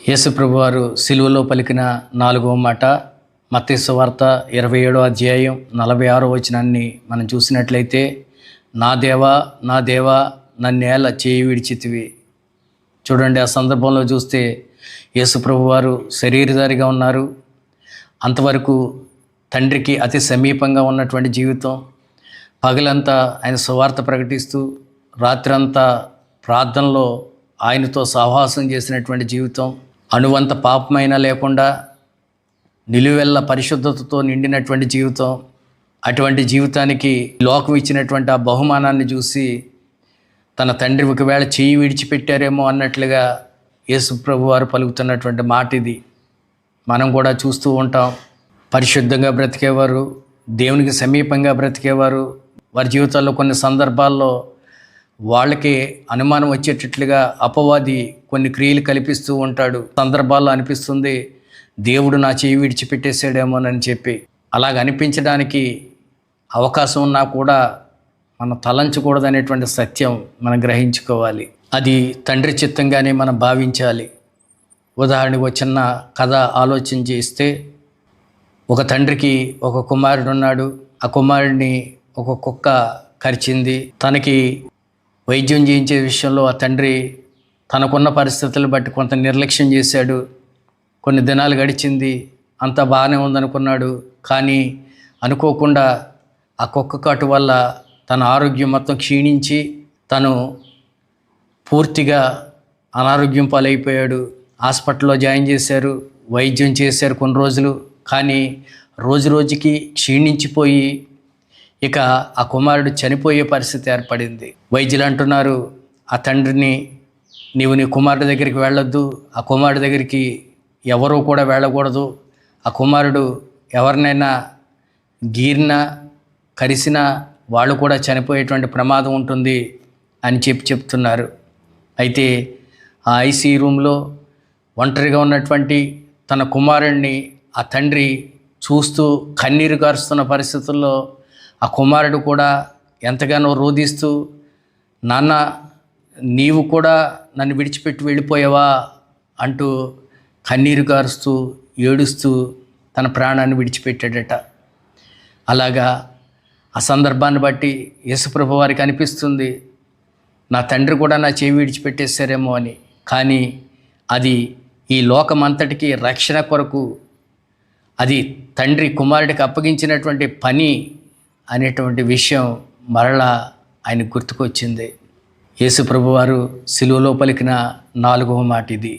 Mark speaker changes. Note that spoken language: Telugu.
Speaker 1: యేసు ప్రభువారు సిలువలో పలికిన 4వ మాట మత్తయి సువార్త 27వ అధ్యాయం 46వ వచనాన్ని మనం చూసినట్లయితే, నా దేవా నా దేవా నన్నేల చేయి విడిచితివి. చూడండి, ఆ సందర్భంలో చూస్తే యేసు ప్రభువారు శరీరధారిగా ఉన్నారు. అంతవరకు తండ్రికి అతి సమీపంగా ఉన్నటువంటి జీవితం. పగలంతా ఆయన సువార్త ప్రకటిస్తూ రాత్రంతా ప్రార్థనలో ఆయనతో సహవాసం చేసినటువంటి జీవితం. అణువంత పాపమైనా లేకుండా నిలువెల్ల పరిశుద్ధతతో నిండినటువంటి జీవితం. అటువంటి జీవితానికి లోకం ఇచ్చినటువంటి ఆ బహుమానాన్ని చూసి తన తండ్రి ఒకవేళ చేయి విడిచిపెట్టారేమో అన్నట్లుగా యేసు ప్రభువారు పలుకుతున్నటువంటి మాట ఇది. మనం కూడా చూస్తూ ఉంటాం. పరిశుద్ధంగా బ్రతికేవారు, దేవునికి సమీపంగా బ్రతికేవారు, వారి జీవితాల్లో కొన్ని సందర్భాల్లో వాళ్ళకి అనుమానం వచ్చేటట్లుగా అపవాది కొన్ని క్రియలు కల్పిస్తూ ఉంటాడు. సందర్భాల్లో అనిపిస్తుంది, దేవుడు నా చేయి విడిచిపెట్టేసాడేమోనని చెప్పి. అలాగ అనిపించడానికి అవకాశం ఉన్నా కూడా మనం తలంచకూడదనేటువంటి సత్యం మనం గ్రహించుకోవాలి. అది తండ్రి చిత్తంగానే మనం భావించాలి. ఉదాహరణకు ఒక చిన్న కథ ఆలోచన చేస్తే, ఒక తండ్రికి ఒక కుమారుడు ఉన్నాడు. ఆ కుమారుడిని ఒక కుక్క కరిచింది. తనకి వైద్యం చేయించే విషయంలో ఆ తండ్రి తనకున్న పరిస్థితులు బట్టి కొంత నిర్లక్ష్యం చేశాడు. కొన్ని దినాలు గడిచింది, అంతా బాగానే ఉందనుకున్నాడు. కానీ అనుకోకుండా ఆ కుక్క కాటు వల్ల తన ఆరోగ్యం మొత్తం క్షీణించి తను పూర్తిగా అనారోగ్యం పాలైపోయాడు. హాస్పిటల్లో జాయిన్ చేశారు, వైద్యం చేశారు కొన్ని రోజులు. కానీ రోజు రోజుకి క్షీణించిపోయి ఇక ఆ కుమారుడు చనిపోయే పరిస్థితి ఏర్పడింది. వైద్యులు అంటున్నారు, ఆ తండ్రిని, నీవు నీ కుమారుడి దగ్గరికి వెళ్ళొద్దు, ఆ కుమారుడి దగ్గరికి ఎవరూ కూడా వెళ్ళకూడదు, ఆ కుమారుడు ఎవరినైనా గీరినా కరిసినా వాళ్ళు కూడా చనిపోయేటువంటి ప్రమాదం ఉంటుంది అని చెప్తున్నారు. అయితే ఆ ఐసీ రూమ్లో ఒంటరిగా ఉన్నటువంటి తన కుమారుడిని ఆ తండ్రి చూస్తూ కన్నీరు గారుస్తున్న పరిస్థితుల్లో ఆ కుమారుడు కూడా ఎంతగానో రోధిస్తూ, నాన్న నీవు కూడా నన్ను విడిచిపెట్టి వెళ్ళిపోయావా అంటూ కన్నీరు గారుస్తూ ఏడుస్తూ తన ప్రాణాన్ని విడిచిపెట్టాడట. అలాగా ఆ సందర్భాన్ని బట్టి యేసుప్రభు వారికి అనిపిస్తుంది, నా తండ్రి కూడా నా చేయి విడిచిపెట్టేశారేమో అని. కానీ అది ఈ లోకమంతటికి రక్షణ కొరకు, అది తండ్రి కుమారుడికి అప్పగించినటువంటి పని అనేటువంటి విషయం మరలా ఆయన గుర్తుకొచ్చింది. యేసు ప్రభువారు సిలువలో పలికిన 4వ మాట ఇది.